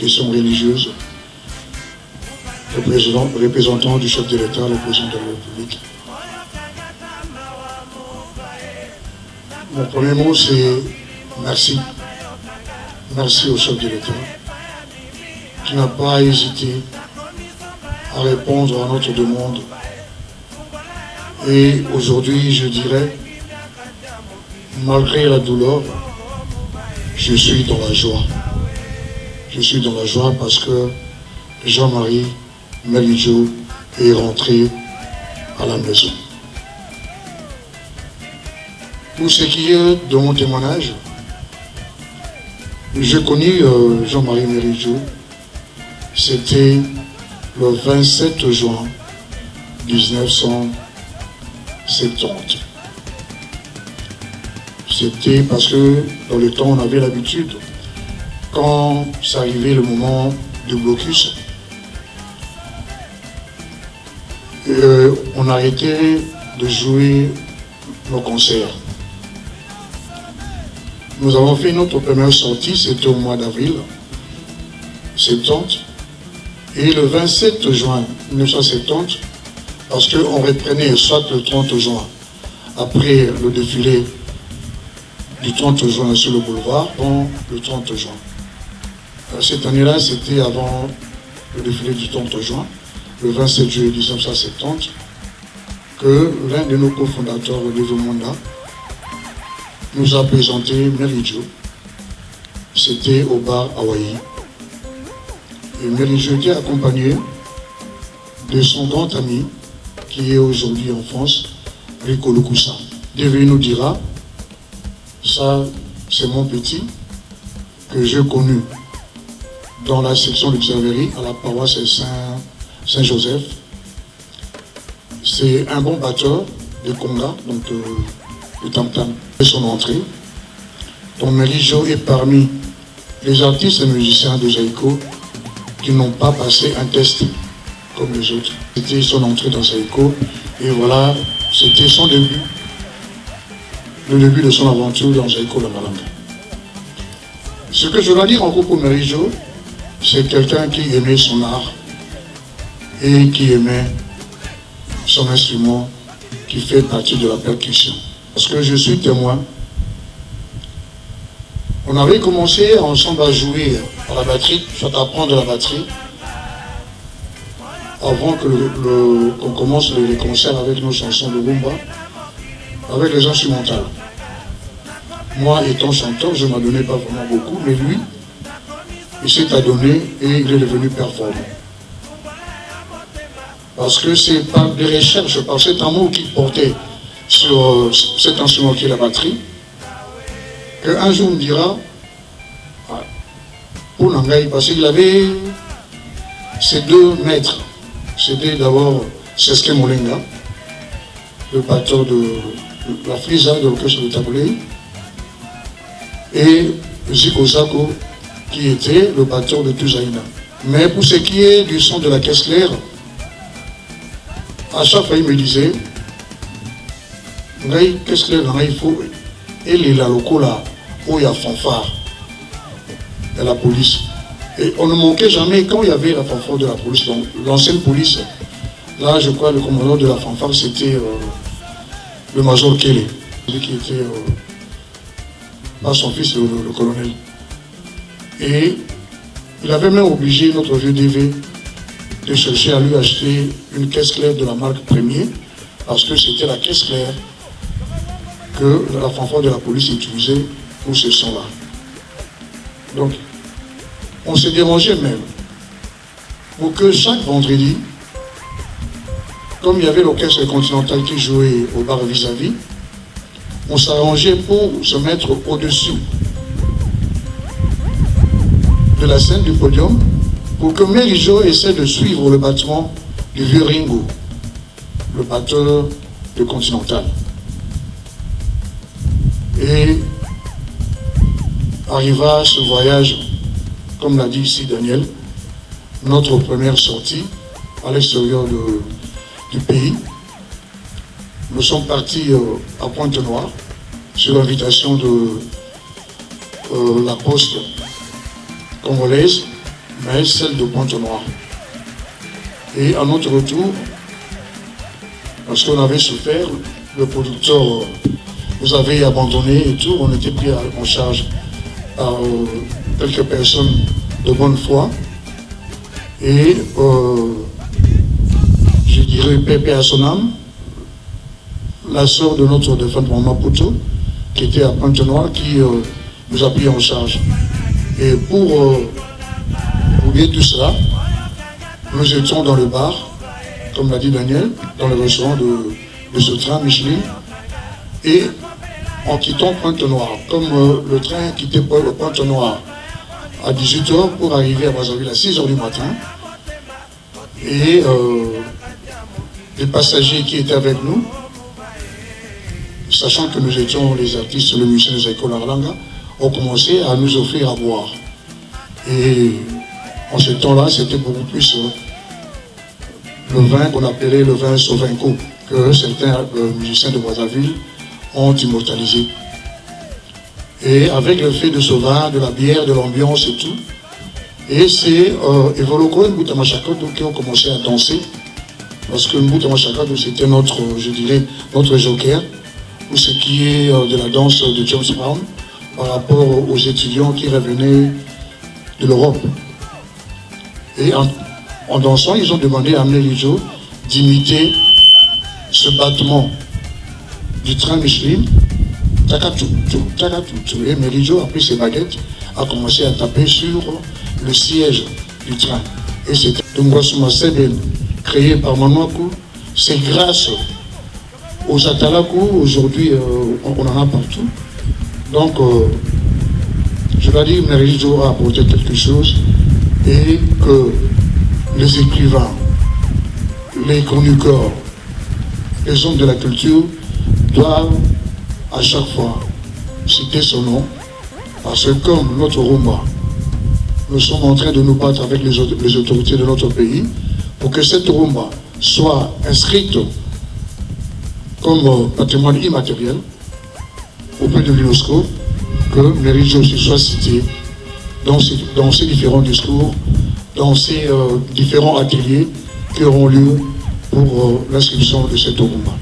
questions religieuses, représentant du chef de l'État, le président de la République. Mon premier mot, c'est merci. Merci au chef de l'État qui n'a pas hésité à répondre à notre demande. Et aujourd'hui, je dirais, malgré la douleur, je suis dans la joie. Je suis dans la joie parce que Jean-Marie Meridjo est rentré à la maison. Pour ce qui est de mon témoignage, j'ai connu Jean-Marie Meridjo, c'était le 27 juin 1970. C'était parce que dans le temps, on avait l'habitude, quand ça arrivait le moment du blocus, on arrêtait de jouer nos concerts. Nous avons fait notre première sortie, c'était au mois d'avril 70. Et le 27 juin 1970, parce qu'on reprenait soit le 30 juin, après le défilé du 30 juin sur le boulevard, bon, le 30 juin. Cette année-là, c'était avant le défilé du 30 juin, le 27 juillet 1970, que l'un de nos cofondateurs, Olivier Monda, nous a présenté Meridjo. C'était au bar Hawaii. Et Meridjo était accompagné de son grand ami, qui est aujourd'hui en France, Rico Lukusa. Devi nous dira, ça c'est mon petit, que j'ai connu dans la section de Xavéry, à la paroisse Saint-Joseph. C'est un bon batteur de conga, donc de tam-tam. Et son entrée, donc Meridjo est parmi les artistes et musiciens de Zaïko qui n'ont pas passé un test comme les autres. C'était son entrée dans Zaïko, et voilà, c'était son début, le début de son aventure dans Zaïko la Malanga. Ce que je dois dire en gros pour Meridjo, c'est quelqu'un qui aimait son art et qui aimait son instrument qui fait partie de la percussion. Parce que je suis témoin. On avait commencé ensemble à jouer à la batterie, soit à apprendre la batterie, avant qu'on commence les concerts avec nos chansons de rumba, avec les instrumentales. Moi, étant chanteur, je ne m'adonnais pas vraiment beaucoup, mais lui, il s'est adonné et il est devenu performant. Parce que c'est par des recherches, par cet amour qu'il portait sur cet instrument qui est la batterie, qu'un jour on me dira, pour Nangaï, parce qu'il avait ses deux maîtres. C'était d'abord Seske Molenga, le batteur de la Frisa de l'orchestre de Taboulé, et Zico Zako, qui était le batteur de Tuzaïna. Mais pour ce qui est du son de la caisse claire, à chaque fois il me disait, qu'est-ce que il faut, il est là, le là, où il y a fanfare de la police. Et on ne manquait jamais, quand il y avait la fanfare de la police, donc l'ancienne police, là je crois le commandant de la fanfare c'était le major Kelly, qui était pas son fils, le colonel. Et il avait même obligé notre vieux DV de chercher à lui acheter une caisse claire de la marque Premier, parce que c'était la caisse claire que la fanfare de la police utilisait pour ce son-là. Donc, on s'est dérangé même pour que chaque vendredi, comme il y avait l'orchestre continental qui jouait au bar vis-à-vis, on s'arrangeait pour se mettre au-dessus de la scène du podium pour que Meridjo essaie de suivre le battement du vieux Ringo, le batteur de Continental. Et arriva ce voyage, comme l'a dit ici Daniel, notre première sortie à l'extérieur du pays. Nous sommes partis à Pointe-Noire sur l'invitation de la poste congolaise, mais celle de Pointe-Noire. Et à notre retour, parce qu'on avait souffert, le producteur nous avait abandonné et tout, on était pris en charge par quelques personnes de bonne foi. Et je dirais Pépé à son âme, la sœur de notre défunt Maputo, qui était à Pointe-Noire, qui nous a pris en charge. Et pour oublier tout cela, nous étions dans le bar, comme l'a dit Daniel, dans le restaurant de ce train Michelin. Et en quittant Pointe-Noire, comme le train quittait Pointe-Noire à 18h pour arriver à Brazzaville à 6h du matin, et les passagers qui étaient avec nous, sachant que nous étions les artistes, le musicien des écoles Arlanga, ont commencé à nous offrir à boire. Et en ce temps-là, c'était beaucoup plus le vin qu'on appelait le vin Sovinco, que certains musiciens de Brazzaville ont immortalisé. Et avec le fait de ce vin, de la bière, de l'ambiance et tout, et c'est Evoloko et Mbouta Machakato qui ont commencé à danser, parce que Mbouta Machakato c'était notre, je dirais, notre joker, pour ce qui est de la danse de James Brown, par rapport aux étudiants qui revenaient de l'Europe. Et en dansant, ils ont demandé à Merijo d'imiter ce battement du train Michelin. Et Merijo a pris ses baguettes, a commencé à taper sur le siège du train. Et c'était Tungwasuma Seben, créé par Manouakou. C'est grâce aux Atalakou, aujourd'hui on en a partout. Donc, je dois dire, Merijo a apporté quelque chose et que les écrivains, les chroniqueurs, les hommes de la culture doivent à chaque fois citer son nom, parce que comme notre Rumba, nous sommes en train de nous battre avec les autorités de notre pays pour que cette Rumba soit inscrite comme patrimoine immatériel auprès de l'UNESCO, que Merijo aussi soit cité dans ces différents discours, dans ces différents ateliers qui auront lieu pour l'inscription de cette Rumba.